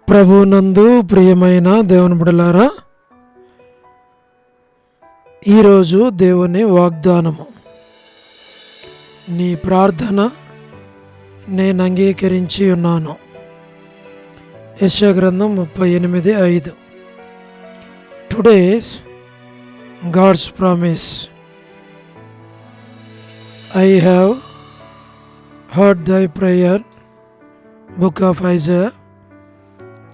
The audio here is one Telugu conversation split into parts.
ప్రభునందు ప్రియమైన దేవుని బిడ్డలారా, ఈరోజు దేవుని వాగ్దానము. నీ ప్రార్థన నేను అంగీకరించి ఉన్నాను. యెషయా గ్రంథం 38:5. Today's God's promise. I have heard thy prayer. Book of Isaiah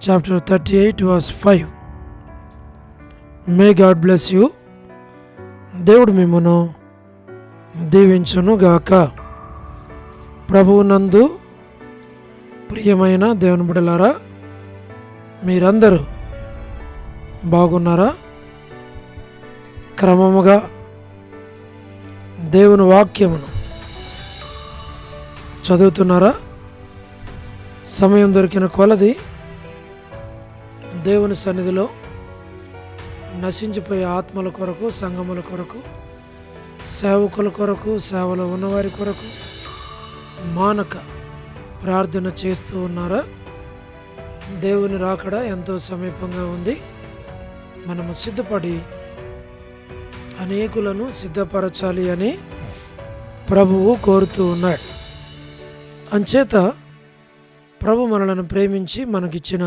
chapter 38 verse 5. May God bless you. దేవుడు మిమ్మును దీవించును గాక. ప్రభువునందు ప్రియమైన దేవుని బిడ్డలారా, మీరందరూ బాగున్నారా? క్రమముగా దేవుని వాక్యమును చదువుతున్నారా? సమయం దొరికిన కొలది దేవుని సన్నిధిలో నశించిపోయే ఆత్మల కొరకు, సంఘముల కొరకు, సేవకుల కొరకు, సేవలో ఉన్నవారి కొరకు మానక ప్రార్థన చేస్తూ ఉన్నారా? దేవుని రాకడ ఎంతో సమీపంగా ఉంది. మనము సిద్ధపడి అనేకులను సిద్ధపరచాలి అని ప్రభువు కోరుతూ ఉన్నాడు. అంచేత ప్రభు మనలను ప్రేమించి మనకిచ్చిన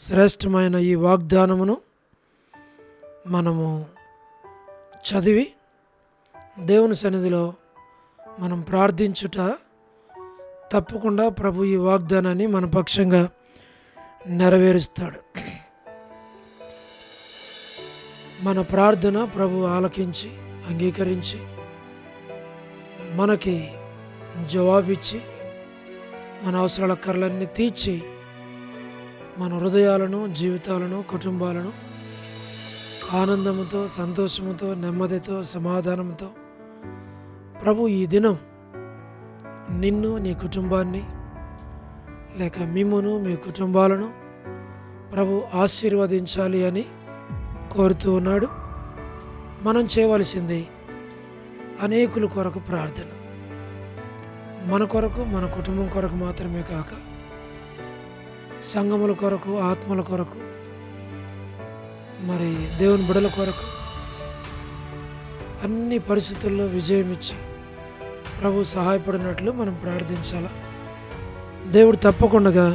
శ్రేష్టమైన ఈ వాగ్దానమును మనము చదివి దేవుని సన్నిధిలో మనం ప్రార్థించుట తప్పకుండా ప్రభు ఈ వాగ్దానాన్ని మన పక్షంగా నెరవేరుస్తాడు. మన ప్రార్థన ప్రభు ఆలకించి అంగీకరించి మనకి జవాబిచ్చి మన అవసరాల కర్రలన్నీ తీర్చి మన హృదయాలను, జీవితాలను, కుటుంబాలను ఆనందముతో, సంతోషముతో, నెమ్మదితో, సమాధానంతో ప్రభు ఈ దినం నిన్ను, నీ కుటుంబాన్ని, లేక మిమ్మును, మీ కుటుంబాలను ప్రభు ఆశీర్వదించాలి అని కోరుతూ ఉన్నాడు. మనం చేయవలసింది అనేకుల కొరకు ప్రార్థన. మన కొరకు, మన కుటుంబం కొరకు మాత్రమే కాక సంఘముల కొరకు, ఆత్మల కొరకు, మరి దేవుని బిడ్డల కొరకు అన్ని పరిస్థితుల్లో విజయం ఇచ్చి ప్రభు సహాయపడినట్లు మనం ప్రార్థించాల. దేవుడు తప్పకుండా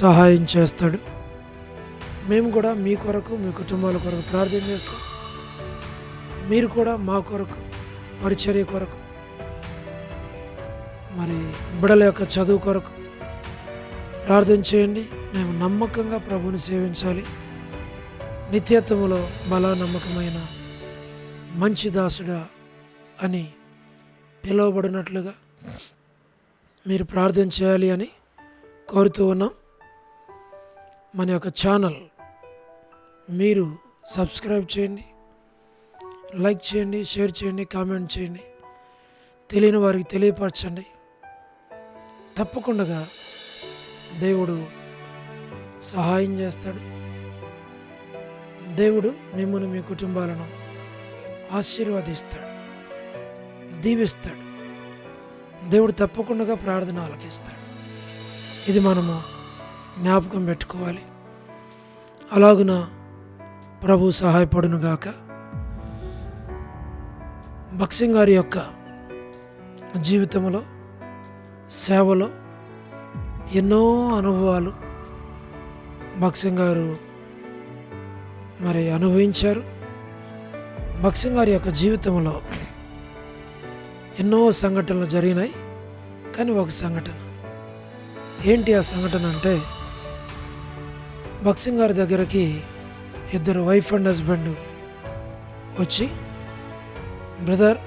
సహాయం చేస్తాడు. మేము కూడా మీ కొరకు, మీ కుటుంబాల కొరకు ప్రార్థన చేస్తాం. మీరు కూడా మా కొరకు, పరిచర్య కొరకు, మరి బిడ్డల యొక్క చదువు కొరకు ప్రార్థన చేయండి. మేము నమ్మకంగా ప్రభువుని సేవించాలి. నిత్యత్వములో బలా నమ్మకమైన మంచి దాసుడా అని పిలువబడినట్లుగా మీరు ప్రార్థన చేయాలి అని కోరుతూ ఉన్నాం. మన యొక్క ఛానల్ మీరు సబ్స్క్రైబ్ చేయండి, లైక్ చేయండి, షేర్ చేయండి, కామెంట్ చేయండి, తెలియని వారికి తెలియపరచండి. తప్పకుండా దేవుడు సహాయం చేస్తాడు. దేవుడు మిమ్మల్ని, మీ కుటుంబాలను ఆశీర్వదిస్తాడు, దీవిస్తాడు. దేవుడు తప్పకుండా ప్రార్థన ఆలకిస్తాడు. ఇది మనము జ్ఞాపకం పెట్టుకోవాలి. అలాగున ప్రభు సహాయపడును గాక. భక్సింగ్ గారి యొక్క జీవితంలో, సేవలో ఎన్నో అనుభవాలు భక్సింగ్ గారు మరి అనుభవించారు. భక్సింగ్ గారి యొక్క జీవితంలో ఎన్నో సంఘటనలు జరిగినాయి. కానీ ఒక సంఘటన ఏంటి? ఆ సంఘటన అంటే, భక్సింగ్ గారి దగ్గరికి ఇద్దరు వైఫ్ అండ్ హస్బెండ్ వచ్చి, బ్రదర్,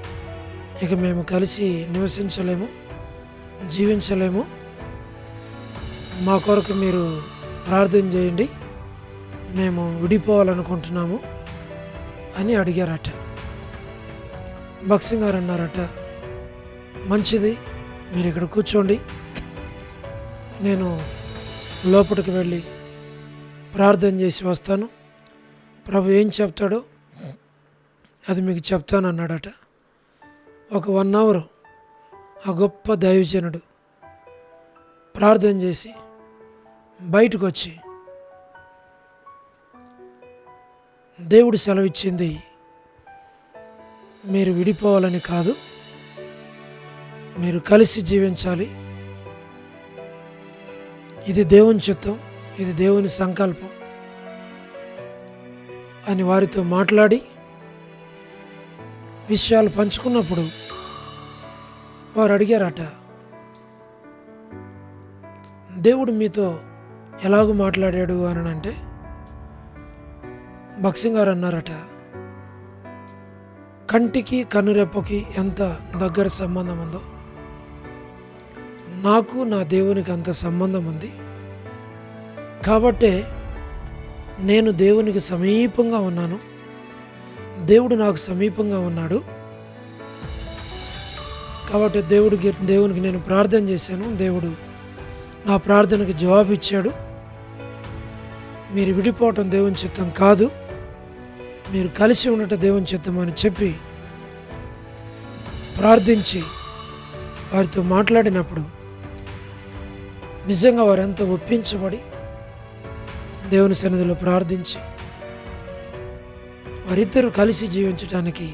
ఇక మేము కలిసి నివసించలేము, జీవించలేము, మా కొరకు మీరు ప్రార్థన చేయండి, మేము విడిపోవాలనుకుంటున్నాము అని అడిగారట. భక్సింగ్ గారు అన్నారట, మంచిది, మీరు ఇక్కడ కూర్చోండి, నేను లోపలికి వెళ్ళి ప్రార్థన చేసి వస్తాను, ప్రభు ఏం చెప్తాడో అది మీకు చెప్తాను అన్నాడట. ఒక 1 అవర్ ఆ గొప్ప దైవజనుడు ప్రార్థన చేసి బయటకు వచ్చి దేవుడు సెలవిచ్చింది మీరు విడిపోవాలని కాదు, మీరు కలిసి జీవించాలి, ఇది దేవుని చిత్తం, ఇది దేవుని సంకల్పం అని వారితో మాట్లాడి విషయాలు పంచుకున్నప్పుడు వారు అడిగారట, దేవుడు మీతో ఎలాగూ మాట్లాడాడు అని అంటే భక్సింగ్ గారు అన్నారట, కంటికి కన్నురెప్పకి ఎంత దగ్గర సంబంధం ఉందో నాకు నా దేవునికి అంత సంబంధం ఉంది. కాబట్టే నేను దేవునికి సమీపంగా ఉన్నాను, దేవుడు నాకు సమీపంగా ఉన్నాడు. కాబట్టి దేవునికి నేను ప్రార్థన చేశాను, దేవుడు నా ప్రార్థనకు జవాబు ఇచ్చాడు. మీరు విడిపోవటం దేవుని చిత్తం కాదు, మీరు కలిసి ఉండటం దేవుని చిత్తం అని చెప్పి ప్రార్థించి వారితో మాట్లాడినప్పుడు నిజంగా వారెంతో ఒప్పించబడి దేవుని సన్నిధిలో ప్రార్థించి వారిద్దరూ కలిసి జీవించడానికి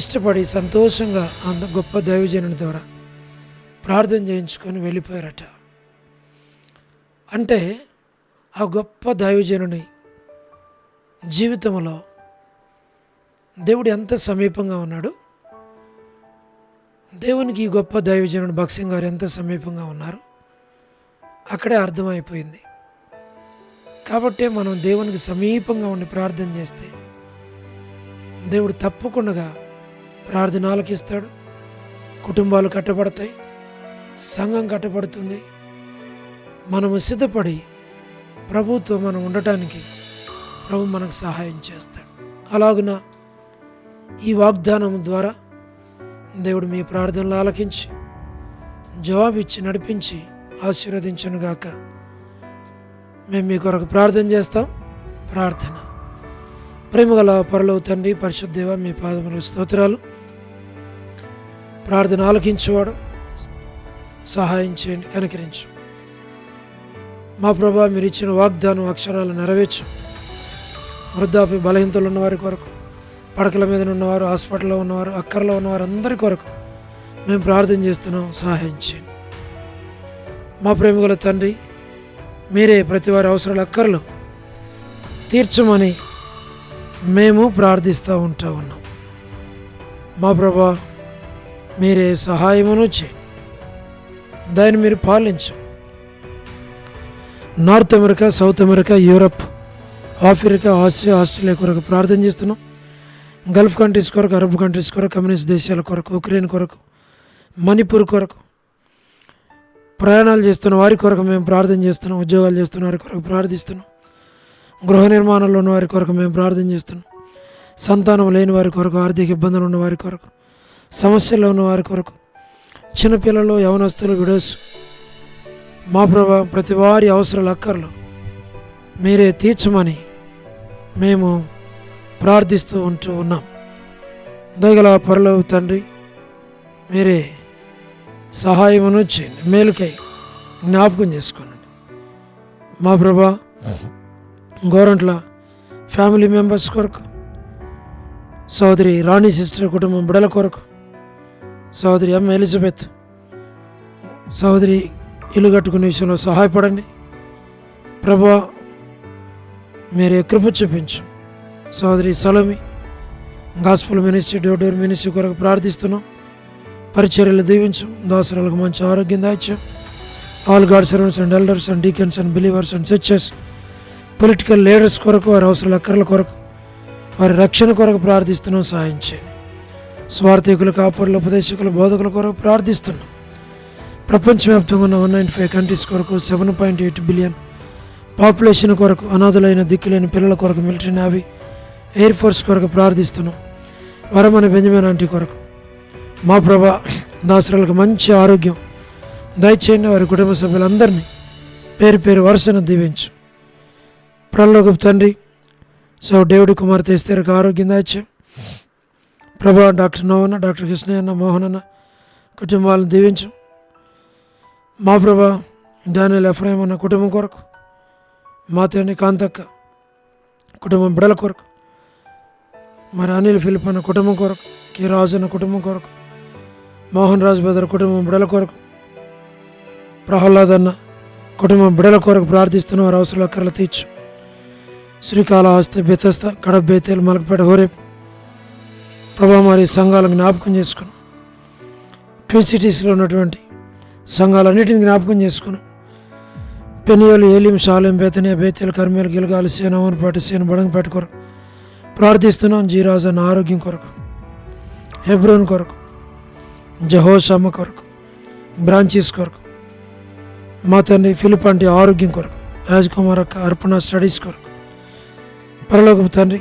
ఇష్టపడి సంతోషంగా అంత గొప్ప దైవజనుని ద్వారా ప్రార్థన చేయించుకొని వెళ్ళిపోయారట. అంటే ఆ గొప్ప దైవజనుని జీవితంలో దేవుడు ఎంత సమీపంగా ఉన్నాడు, దేవునికి ఈ గొప్ప దైవజనుడు భక్సింగ్ గారు ఎంత సమీపంగా ఉన్నారు అక్కడే అర్థమైపోయింది. కాబట్టి మనం దేవునికి సమీపంగా ఉండి ప్రార్థన చేస్తే దేవుడు తప్పకుండా ప్రార్థన ఆలకిస్తాడు, కుటుంబాలు కట్టబడతాయి, సంఘం కట్టబడుతుంది. మనము సిద్ధపడి ప్రభుతో మనం ఉండటానికి ప్రభు మనకు సహాయం చేస్తాడు. అలాగున ఈ వాగ్దానం ద్వారా దేవుడు మీ ప్రార్థనలు ఆలకించి జవాబిచ్చి నడిపించి ఆశీర్వదించునుగాక. మేము మీ కొరకు ప్రార్థన చేస్తాం. ప్రార్థన. ప్రేమగల పరలోక తండ్రి, పరిశుద్ధ దేవ, మీ పాదములకు స్తోత్రాలు. ప్రార్థన ఆలకించేవాడు, సహాయం చేయండి, కనికరించు. మా ప్రభా, మీరు ఇచ్చిన వాగ్దానం అక్షరాలు నెరవేర్చు. వృద్ధాప్య బలహీనతలు ఉన్నవారి కొరకు, పడకల మీద ఉన్నవారు, హాస్పిటల్లో ఉన్నవారు, అక్కర్లో ఉన్నవారు అందరి కొరకు మేము ప్రార్థన చేస్తున్నాం, సహాయం చేయండి. మా ప్రేమగల తండ్రి, మీరే ప్రతి వారి అవసరాలు అక్కర్లు తీర్చమని మేము ప్రార్థిస్తూ ఉన్నాం. మా ప్రభా, మీరే సహాయమును చేయండి, దాన్ని మీరు పాలించు. North America, south America, Europe, Africa, Asia, Australia కొరకు ప్రార్థన చేస్తున్నాం. గల్ఫ్ కంట్రీస్ కొరకు, అరబ్ కంట్రీస్ కొరకు, కమ్యూనిస్ట్ దేశాల కొరకు, ఉక్రెయిన్ కొరకు, మణిపూర్ కొరకు, ప్రయాణాలు చేస్తున్న వారి కొరకు మేము ప్రార్థన చేస్తున్నాం. ఉద్యోగాలు చేస్తున్న వారి కొరకు ప్రార్థిస్తున్నాం. గృహ నిర్మాణంలో ఉన్న వారి కొరకు మేము ప్రార్థన చేస్తున్నాం. సంతానం లేని వారి కొరకు, ఆర్థిక ఇబ్బందులు ఉన్న వారి కొరకు, సమస్యల్లో ఉన్న వారి కొరకు, చిన్నపిల్లలు, యవనస్తులు, విడోస్, మా ప్రభా, ప్రతి వారి అవసరాలు అక్కర్లు మీరే తీర్చమని మేము ప్రార్థిస్తూ ఉన్నాం. దయగల పరలోక తండ్రి, మీరే సహాయమును చేయండి, మేలుకై జ్ఞాపకం చేసుకోనండి. మా ప్రభా, గోరంట్ల ఫ్యామిలీ మెంబర్స్ కొరకు, సోదరి రాణి సిస్టర్ కుటుంబం బిడల కొరకు, సోదరి ఎం ఎలిజబెత్ సోదరి ఇల్లు కట్టుకునే విషయంలో సహాయపడండి. ప్రభా, మీరే కృప చూపించు. సోదరి Salomi gospel ministry, door door ministry కొరకు ప్రార్థిస్తున్నాం. పరిచర్యలు దీవించు, దాసరాలకు మంచి ఆరోగ్యం దాయిచ్చాం. All God servants and elders and deacons and believers and churches, political leaders కొరకు, వారి అవసరాల అక్కర్ల కొరకు, వారి రక్షణ కొరకు ప్రార్థిస్తున్నాం, సహాయం చేయండి. స్వార్థికులు, కాపరులు, ఉపదేశకులు, బోధకుల కొరకు ప్రార్థిస్తున్నాం. ప్రపంచవ్యాప్తంగా ఉన్న 195 కంట్రీస్ కొరకు, 7.8 బిలియన్ పాపులేషన్ కొరకు, అనాథులైన దిక్కులేని పిల్లల కొరకు, మిలిటరీ, నేవీ, ఎయిర్ ఫోర్స్ కొరకు ప్రార్థిస్తున్నాం. వరమని బెంజమిన్ ఆంటీ కొరకు, మా ప్రభా, దాసరాలకు మంచి ఆరోగ్యం దయచేయండి. వారి కుటుంబ సభ్యులందరినీ పేరు పేరు వరుసను దీవించు. పరలోకపు తండ్రి, సో డేవిడ్ కుమార్తె ఎస్తేరకు ఆరోగ్యం దయచే. ప్రభా, డాక్టర్ నోవన్న, డాక్టర్ కృష్ణయ్య అన్న, మోహన్ అన్న కుటుంబాలను దీవించు. మా ప్రభా, డానియల్ ఎఫ్రాయిం అన్న కుటుంబం కొరకు, మా తండ్రి కాంతక్క కుటుంబం బిడల కొరకు, మరి అనిల్ ఫిలిప్ అన్న కుటుంబం కొరకు, కె రాజు అన్న కుటుంబం కొరకు, మోహన్ రాజు బెదర్ కుటుంబం బిడల కొరకు, ప్రహ్లాద్ అన్న కుటుంబం బిడల కొరకు ప్రార్థిస్తున్న వారి అవసరాలు అక్కర్లు తీర్చు. శ్రీకాళహస్తి, బెతస్త, కడప, బేతేల్, మలకపేట, హోరేప్ ప్రభా మరి సంఘాలను జ్ఞాపకం చేసుకుని, ట్విన్ సిటీస్లో ఉన్నటువంటి సంఘాలన్నిటిని జ్ఞాపకం చేసుకుని, పెనియోలు, ఏలిం, షాలేం, బేతనియా, బేతేల్, కర్మేల్, గిల్గాలు, సేనవనపేట, సేన బడంగపేట కొరకు ప్రార్థిస్తున్నాం. జీరాజ్ అన్న ఆరోగ్యం కొరకు, హెబ్రోన్ కొరకు, జహోషమ్మ కొరకు, బ్రాంచీస్ కొరకు, మా తండ్రి ఫిలిప్ అంటే ఆరోగ్యం కొరకు, రాజ్కుమార్ అక్క అర్పణ స్టడీస్ కొరకు, పరలోకపు తండ్రి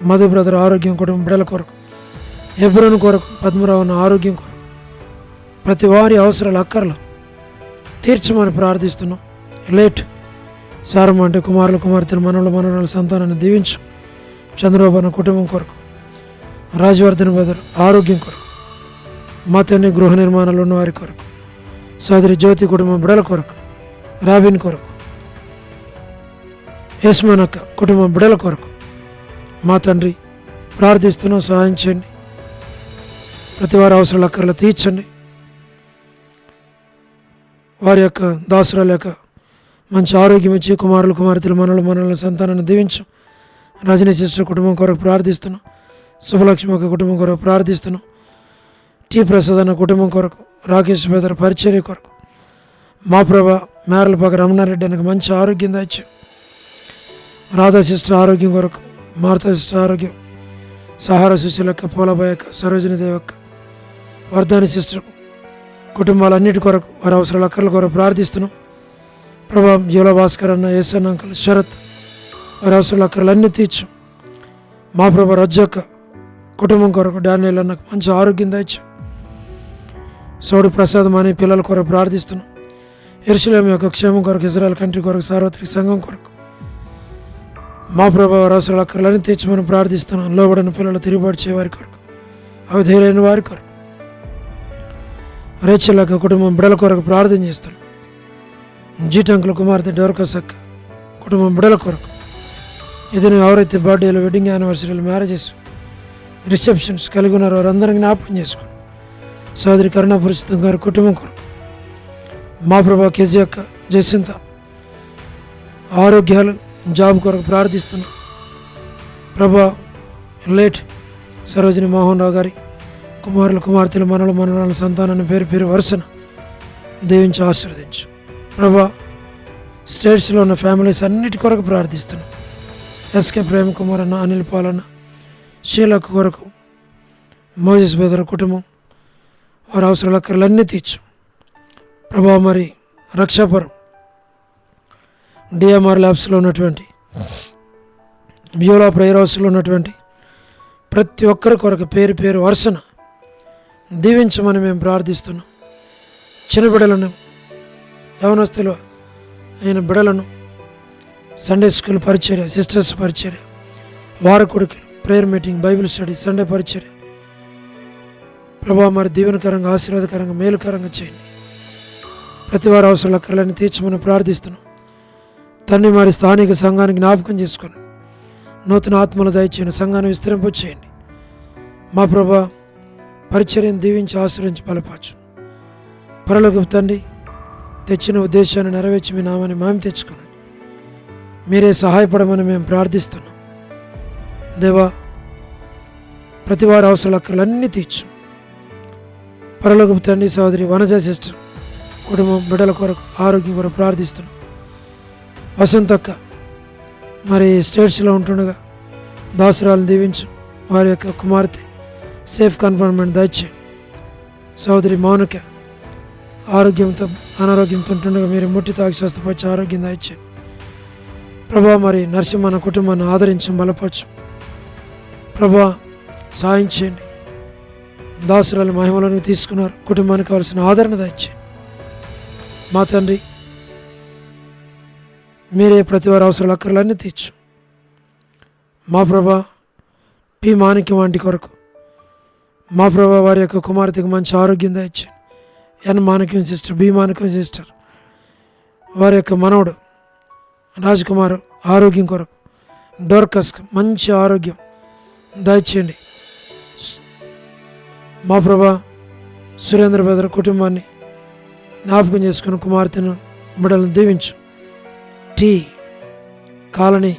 మధు బ్రదర్ ఆరోగ్యం కుటుంబం బిడల కొరకు, హెబ్రోన్ కొరకు, పద్మరావు అన్న ఆరోగ్యం కొరకు, ప్రతి వారి అవసరాలు అక్కర్లు తీర్చమని ప్రార్థిస్తున్నాం. లేట్ సారమ్మ అంటే కుమారులు, కుమార్తెలు, మనవరాలు సంతానాన్ని దీవించు. చంద్రబాబు అన్న కుటుంబం కొరకు, రాజవర్ధన్ బదర్ ఆరోగ్యం కొరకు, మా తండ్రి గృహ నిర్మాణాలు ఉన్న వారి కొరకు, సోదరి జ్యోతి కుటుంబం బిడల కొరకు, రాబిన్ కొరకు, యస్మాన్ అక్క కుటుంబం బిడల కొరకు మా తండ్రి ప్రార్థిస్తున్నాం. సహాయం చేయండి. ప్రతి వారి అవసరాలు అక్కర్లు తీర్చండి. వారి యొక్క దాసురాల యొక్క మంచి ఆరోగ్యం ఇచ్చి కుమారులు, కుమార్తెలు, మనవల సంతానాన్ని దీవించు. రజనీ సిస్టర్ కుటుంబం కొరకు ప్రార్థిస్తున్నాం. శుభలక్ష్మి ఒక కుటుంబం కొరకు ప్రార్థిస్తున్నాం. టి ప్రసాద్ అన్న కుటుంబం కొరకు, రాకేష్ బెదర్ పరిచర్య కొరకు, మా ప్రభ మేరలపాక రమణారెడ్డి అన్నకు మంచి ఆరోగ్యం దాచ్చు. రాధా సిస్టర్ ఆరోగ్యం కొరకు, మార్తా సిస్టర్ ఆరోగ్యం, సహార సుశీలక్క, పోలబాయక్క, సరోజిని దేవక్క, వర్ధాని సిస్టర్ కుటుంబాలన్నిటి కొరకు, వారి అవసరాల అక్కర్ల కొరకు ప్రార్థిస్తున్నాం. ప్రభా యోల భాస్కర్ అన్న, ఏసన్ అంకల్, శరత్ వారి అవసరాల అక్కర్లన్నీ తీర్చు. మా ప్రభా రజ్జక్క కుటుంబం కొరకు, డానియల్ అన్నకు మంచి ఆరోగ్యం దాచ్చు. సౌడు ప్రసాదం అనే పిల్లల కొరకు ప్రార్థిస్తున్నాం. యెరూషలేము యొక్క క్షేమం కొరకు, ఇజ్రాయెల్ కంట్రీ కొరకు, సార్వత్రిక సంఘం కొరకు మా ప్రభావ అవసరాల అక్కర్లని తీర్చమని ప్రార్థిస్తున్నాం. లోబడిన పిల్లలు తిరుగుబాటు చేయవారి కొరకు, అవిధేయులైన వారి కొరకు, రేచల్ అక్క కుటుంబం బిడల కొరకు ప్రార్థన చేస్తున్నాం. జీటంకుల కుమార్తె డోర్కస్ అక్క కుటుంబం బిడల కొరకు, ఏదైనా ఎవరైతే బర్త్డేలు, వెడ్డింగ్ యానివర్సరీలు, మ్యారేజెస్, రిసెప్షన్స్ కలిగి ఉన్నారో వారందరినీ జ్ఞాపకం చేసుకుని, సోదరి కరుణాపురుషితం గారి కుటుంబం కొరకు, మా ప్రభా కేజీ అక్క, జసింత ఆరోగ్యాలు, జాబ్ కొరకు ప్రార్థిస్తున్నాం. ప్రభా లేట్ సరోజిని మోహన్ రావు గారి కుమారులు, కుమార్తెలు, మనవరాల సంతానాన్ని పేరు పేరు వరుసన దీవించి ఆశీర్వదించు. ప్రభా స్టేట్స్లో ఉన్న ఫ్యామిలీస్ అన్నిటి కొరకు ప్రార్థిస్తున్నాం. ఎస్కే ప్రేమ్ కుమార్ అన్న, అనిల్ పాలన్న, షీలక్ కొరకు, మోజెస్ బెదర్ కుటుంబం వారి అవసరాల అక్కర్లన్నీ తీర్చు. ప్రభా మరి రక్షాపురం డిఎంఆర్ ల్యాబ్స్లో ఉన్నటువంటి, బ్యూరో ప్రేయర్ హౌస్లో ఉన్నటువంటి ప్రతి ఒక్కరి కొరకు పేరు పేరు వరుసన దీవించమని మేము ప్రార్థిస్తున్నాం. చిన్న బిడ్డలను, యవనస్తులు అయిన బిడ్డలను, సండే స్కూల్ పరిచర్య, సిస్టర్స్ పరిచర్య, వారకొడుకులు, prayer meeting, Bible study, Sunday పరిచర్య ప్రభా మరి దీవెనకరంగా, ఆశీర్వాదకరంగా, మేలుకరంగా చేయండి. ప్రతి వారి అవసరాల అక్కర్లని తీర్చమని ప్రార్థిస్తున్నాం. తండ్రి మరి స్థానిక సంఘానికి జ్ఞాపకం చేసుకొని నూతన ఆత్మలు దయచేయండి. సంఘాన్ని విస్తరింపచేయండి. మా ప్రభా పరిచర్యను దీవించి ఆశ్రయించి బలపరచు. పరలోకపు తండ్రి తెచ్చిన ఉద్దేశాన్ని నెరవేర్చి మీ నామాన్ని మేము తెచ్చుకోండి. మీరే సహాయపడమని మేము ప్రార్థిస్తున్నాం. దేవా ప్రతి వారి అవసరాల అక్కర్లన్నీ తీర్చు. పరలోకపు తండ్రి సోదరి వనజ సిస్టర్ కుటుంబం బిడ్డల కొరకు, ఆరోగ్యం కొరకు ప్రార్థిస్తున్నాం. వసంతక్క మరి స్టేట్స్లో ఉంటుండగా దాసురాలను దీవించు. వారి యొక్క కుమార్తె సేఫ్ కన్ఫర్మెంట్ దయచేయండి. సోదరి మౌనిక ఆరోగ్యంతో, అనారోగ్యంతో ఉంటుండగా మీరు ముట్టి తాకి స్వస్థపరిచి ఆరోగ్యం దయచేయండి. ప్రభా మరి నరసింహ కుటుంబాన్ని ఆదరించి బలపరచు. ప్రభా సాయం చేయండి. దాసురాలు మహిమలను తీసుకున్నారు. కుటుంబానికి కావాల్సిన ఆదరణ దయచేయండి. మా తండ్రి మీరే ప్రతి వారి అవసరాల అక్కర్లన్నీ తీర్చు. మా ప్రభా పి మాణిక్యం వంటి కొరకు, మా ప్రభా వారి యొక్క కుమార్తెకు మంచి ఆరోగ్యం దయచేయండి. ఎన్ మాణిక్యం సిస్టర్, బి మాణిక్యం సిస్టర్, వారి యొక్క మనవడు రాజ్కుమార్ ఆరోగ్యం కొరకు, డోర్కస్ మంచి ఆరోగ్యం దయచేయండి. మా ప్రభా సురేంద్ర బ్రదర్ కుటుంబాన్ని జ్ఞాపకం చేసుకుని కుమార్తెను బిడ్డలను దీవించు. టీ కాలనీ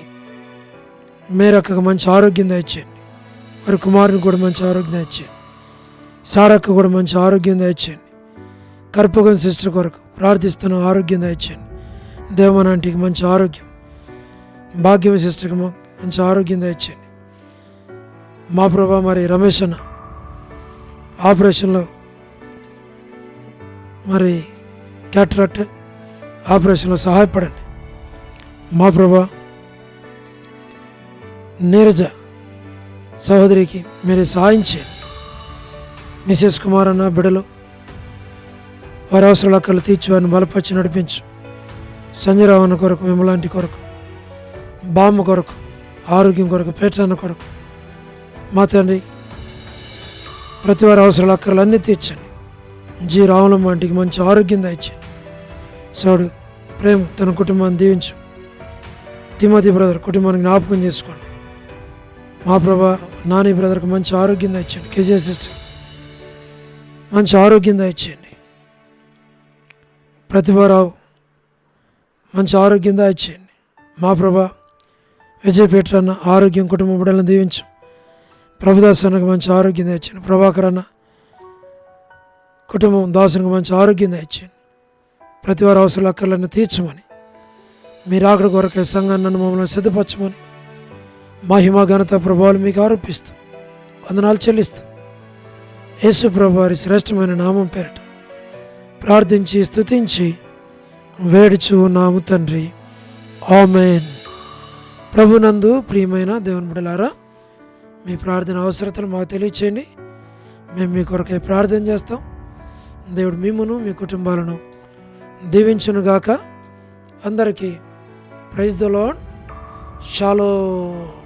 మేరక్కకు మంచి ఆరోగ్యం దయచేయండి. వారి కుమారుని కూడా మంచి ఆరోగ్యం దయచేయండి. సారక్క కూడా మంచి ఆరోగ్యం దయచేయండి. కర్పగం సిస్టర్ కొరకు ప్రార్థిస్తున్న ఆరోగ్యం దయచేయండి. దేవమనాంటికి మంచి ఆరోగ్యం, భాగ్యం సిస్టర్కి మంచి ఆరోగ్యం దయచేయండి. మా ప్రభా మరి రమేష్ అన్న ఆపరేషన్లో మరి క్యాటరాక్ట్ ఆపరేషన్లో సహాయపడండి. మా ప్రభా నీరజ సహోదరికి మీరు సహాయం చేయండి. మిసెస్ కుమార్ అన్న బిడలు వారి అవసరాల అక్కలు తీర్చి వారిని బలపరిచి నడిపించు. సంజయరావు అన్న కొరకు, విమలాంటి కొరకు, బామ్మ కొరకు, ఆరోగ్యం కొరకు, పేటన్న కొరకు మా తండ్రి ప్రతి వారి అవసరాల అక్కర్లు అన్నీ తీర్చండి. జీ రావులమ్మ వంటికి మంచి ఆరోగ్యం దయచేయండి. సోడు ప్రేమ తన కుటుంబాన్ని దీవించు. తిమోతి బ్రదర్ కుటుంబానికి జ్ఞాపకం చేసుకోండి. మా ప్రభా నాని బ్రదర్కి మంచి ఆరోగ్యం దయచేయండి. కేజే సిస్టర్ మంచి ఆరోగ్యం దయచేయండి. ప్రతిభారావు మంచి ఆరోగ్యం దయచేయండి. మా ప్రభా విజయపేట అన్న ఆరోగ్యం కుటుంబ బిడ్డలను దీవించు. ప్రభుదాస్ అన్నకు మంచి ఆరోగ్యం దయచేయండి. ప్రభాకర్ అన్న కుటుంబం దాసునికి మంచి ఆరోగ్యం దయచేయండి. ప్రతి వారి అవసరాల అక్కర్లను తీర్చమని, మీరు ఆకడ కొరకే సంఘాన్ని నన్ను మమ్మల్ని సిద్ధపరచమని మహిమ ఘనత ప్రభావాలు మీకు ఆరోపిస్తూ వందనాలు చెల్లిస్తూ యేసు ప్రభు వారి శ్రేష్టమైన నామం పేరిట ప్రార్థించి స్తుతించి వేడుచు నాము తండ్రి, ఆమేన్. ప్రభునందు ప్రియమైన దేవుని బిడ్డలారా, మీ ప్రార్థన అవసరతలు మాకు తెలియచేయండి. మేము మీ కొరకై ప్రార్థన చేస్తాం. దేవుడు మిమ్మును మీ కుటుంబాలను దీవించునుగాక. అందరికీ ప్రైజ్ ద లార్డ్. షాలోమ్.